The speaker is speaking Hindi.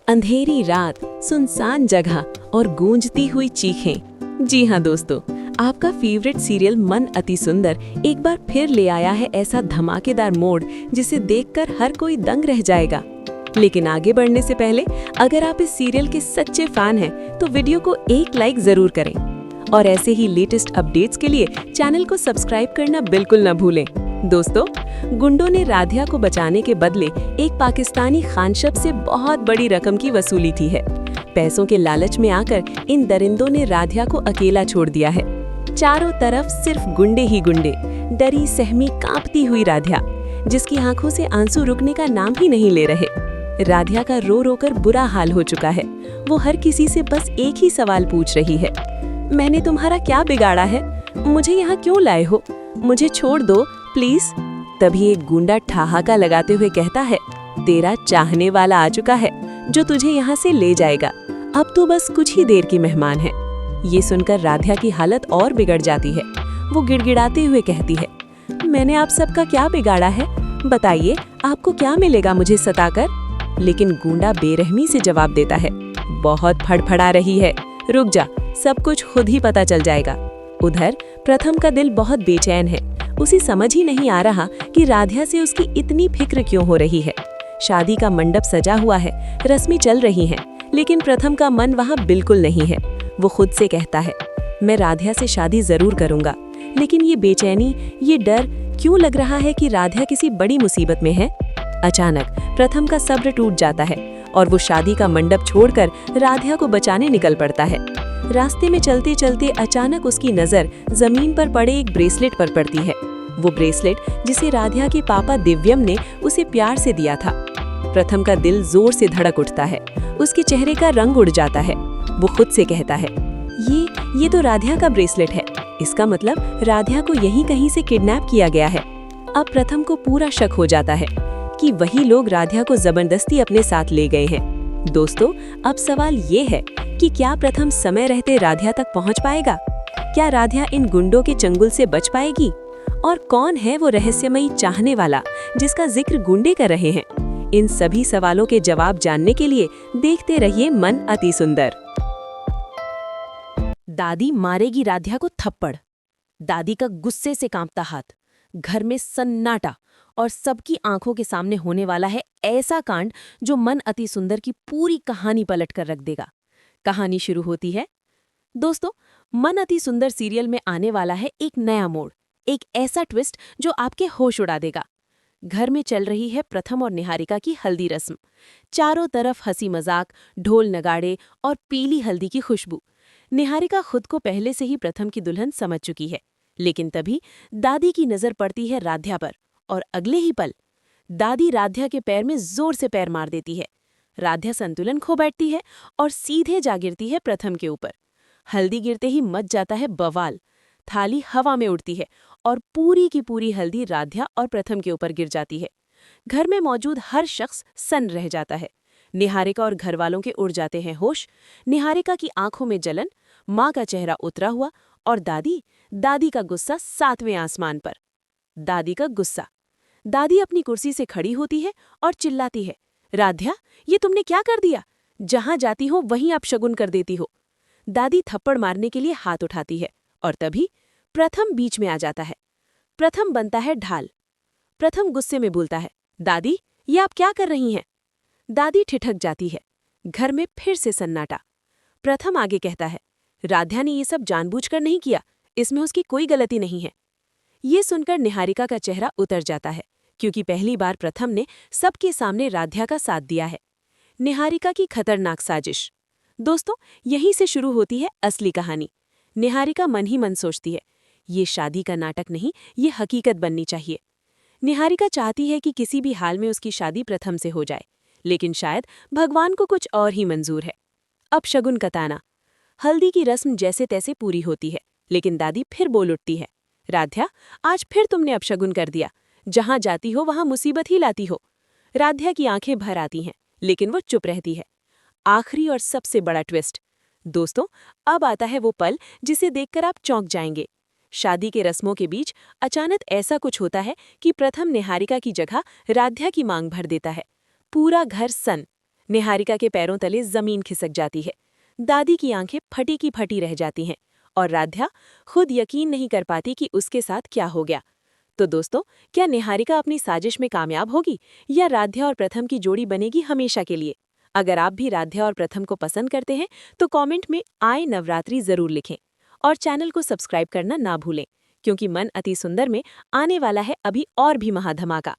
अंधेरी रात, सुनसान जगह और गूंजती हुई चीखें। जी हाँ दोस्तों, आपका फेवरेट सीरियल मन अति सुंदर एक बार फिर ले आया है ऐसा धमाकेदार मोड़ जिसे देखकर हर कोई दंग रह जाएगा। लेकिन आगे बढ़ने से पहले अगर आप इस सीरियल के सच्चे फैन हैं तो वीडियो को एक लाइक जरूर करें और ऐसे ही लेटेस्ट अपडेट्स के लिए चैनल को सब्सक्राइब करना बिल्कुल न भूलें। दोस्तों, गुंडों ने राधिया को बचाने के बदले एक पाकिस्तानी खानशब से बहुत बड़ी रकम की वसूली थी है। पैसों के लालच में आकर इन दरिंदों ने राधिया को अकेला छोड़ दिया है। चारों तरफ सिर्फ गुंडे ही गुंडे, डरी सहमी कांपती हुई राधिया, जिसकी आंखों से आंसू रुकने का नाम ही नहीं ले रहे। राधिया का रो रो कर बुरा हाल हो चुका है। वो हर किसी से बस एक ही सवाल पूछ रही है, मैंने तुम्हारा क्या बिगाड़ा है? मुझे यहाँ क्यों लाए हो? मुझे छोड़ दो प्लीज। तभी एक गुंडा ठहाका लगाते हुए कहता है, तेरा चाहने वाला आ चुका है जो तुझे यहाँ से ले जाएगा। अब तो बस कुछ ही देर की मेहमान है। ये सुनकर राधिया की हालत और बिगड़ जाती है। वो गिड़गिड़ाते हुए कहती है, मैंने आप सबका क्या बिगाड़ा है? बताइए, आपको क्या मिलेगा मुझे सताकर? लेकिन गुंडा बेरहमी से जवाब देता है, बहुत फड़फड़ा रही है, रुक जा, सब कुछ खुद ही पता चल जाएगा। उधर प्रथम का दिल बहुत बेचैन है। उसे समझ ही नहीं आ रहा कि राधिया से उसकी इतनी फिक्र क्यों हो रही है। शादी का मंडप सजा हुआ है, रस्में चल रही हैं, लेकिन प्रथम का मन वहाँ बिल्कुल नहीं है। वो खुद से कहता है, मैं राधिया से शादी जरूर करूंगा, लेकिन ये बेचैनी, ये डर क्यों लग रहा है कि राधिया किसी बड़ी मुसीबत में है। अचानक प्रथम का सब्र टूट जाता है और वो शादी का मंडप छोड़कर राधिया को बचाने निकल पड़ता है। रास्ते में चलते चलते अचानक उसकी नजर जमीन पर पड़े एक ब्रेसलेट पर पड़ती है। वो ब्रेसलेट जिसे राधिया के पापा दिव्यम ने उसे प्यार से दिया था। प्रथम का दिल जोर से धड़क उठता है। उसके चेहरे का रंग उड़ जाता है। वो खुद से कहता है, ये तो राधिया का ब्रेसलेट है। इसका मतलब राधिया को यहीं कहीं से किडनैप किया गया है। अब प्रथम को पूरा शक हो जाता है कि वही लोग राधिया को जबरदस्ती अपने साथ ले गए हैं। दोस्तों, अब सवाल ये है कि क्या प्रथम समय रहते राधिया तक पहुंच पाएगा? क्या राधिया इन गुंडों के चंगुल से बच पाएगी? और कौन है वो रहस्यमयी चाहने वाला जिसका जिक्र गुंडे कर रहे हैं? इन सभी सवालों के जवाब जानने के लिए देखते रहिए मन अति सुंदर। दादी मारेगी राधिया को थप्पड़। दादी का गुस्से से कांपता हाथ। घर में सन्नाटा और सबकी आंखों के सामने होने वाला है ऐसा कांड जो मन अति सुंदर की पूरी कहानी पलट कर रख देगा। कहानी शुरू होती है। दोस्तों, मन अति सुंदर सीरियल में आने वाला है एक नया मोड़, एक ऐसा ट्विस्ट जो आपके होश उड़ा देगा। घर में चल रही है प्रथम और निहारिका की हल्दी रस्म। चारों तरफ हंसी मजाक, ढोल नगाड़े और पीली हल्दी की खुशबू। निहारिका खुद को पहले से ही प्रथम की दुल्हन समझ चुकी है, लेकिन तभी दादी की नजर पड़ती है राधिया पर और अगले ही पल दादी राधिया के पैर में जोर से पैर मार देती है। राधिया संतुलन खो बैठती है और सीधे जा गिरती है प्रथम के ऊपर। हल्दी गिरते ही मच जाता है बवाल। थाली हवा में उड़ती है और पूरी की पूरी हल्दी राधिया और प्रथम के ऊपर गिर जाती है। घर में मौजूद हर शख्स सन्न रह जाता है। निहारिका और घरवालों के उड़ जाते हैं होश। निहारिका की आंखों में जलन, माँ का चेहरा उतरा हुआ और दादी का गुस्सा 7वें आसमान पर। दादी का गुस्सा। दादी अपनी कुर्सी से खड़ी होती है और चिल्लाती है, राधिया, ये तुमने क्या कर दिया? जहां जाती हो वहीं आप शगुन कर देती हो। दादी थप्पड़ मारने के लिए हाथ उठाती है और तभी प्रथम बीच में आ जाता है। प्रथम बनता है ढाल। प्रथम गुस्से में बोलता है, दादी, ये आप क्या कर रही हैं? दादी ठिठक जाती है। घर में फिर से सन्नाटा। प्रथम आगे कहता है, राधिया ने ये सब जानबूझकर नहीं किया, इसमें उसकी कोई गलती नहीं है। ये सुनकर निहारिका का चेहरा उतर जाता है, क्योंकि पहली बार प्रथम ने सबके सामने राधिया का साथ दिया है। निहारिका की खतरनाक साजिश। दोस्तों, यहीं से शुरू होती है असली कहानी। निहारिका मन ही मन सोचती है, ये शादी का नाटक नहीं, ये हकीकत बननी चाहिए। निहारिका चाहती है कि किसी भी हाल में उसकी शादी प्रथम से हो जाए, लेकिन शायद भगवान को कुछ और ही मंजूर है। अब शगुन का ताना। हल्दी की रस्म जैसे तैसे पूरी होती है, लेकिन दादी फिर बोल उठती है, राधिया, आज फिर तुमने अपशगुन कर दिया। जहां जाती हो वहां मुसीबत ही लाती हो। राधिया की आंखें भर आती हैं, लेकिन वो चुप रहती है। आखिरी और सबसे बड़ा ट्विस्ट। दोस्तों, अब आता है वो पल जिसे देखकर आप चौंक जाएंगे। शादी के रस्मों के बीच अचानक ऐसा कुछ होता है कि प्रथम निहारिका की जगह राधिया की मांग भर देता है। पूरा घर सन्न। निहारिका के पैरों तले जमीन खिसक जाती है। दादी की आंखें फटी की फटी रह जाती हैं और राध्या खुद यकीन नहीं कर पाती कि उसके साथ क्या हो गया। तो दोस्तों, क्या निहारिका अपनी साजिश में कामयाब होगी या राध्या और प्रथम की जोड़ी बनेगी हमेशा के लिए? अगर आप भी राध्या और प्रथम को पसंद करते हैं तो कमेंट में आए नवरात्रि जरूर लिखें और चैनल को सब्सक्राइब करना ना भूलें, क्योंकि मन अति सुंदर में आने वाला है अभी और भी महाधमाका।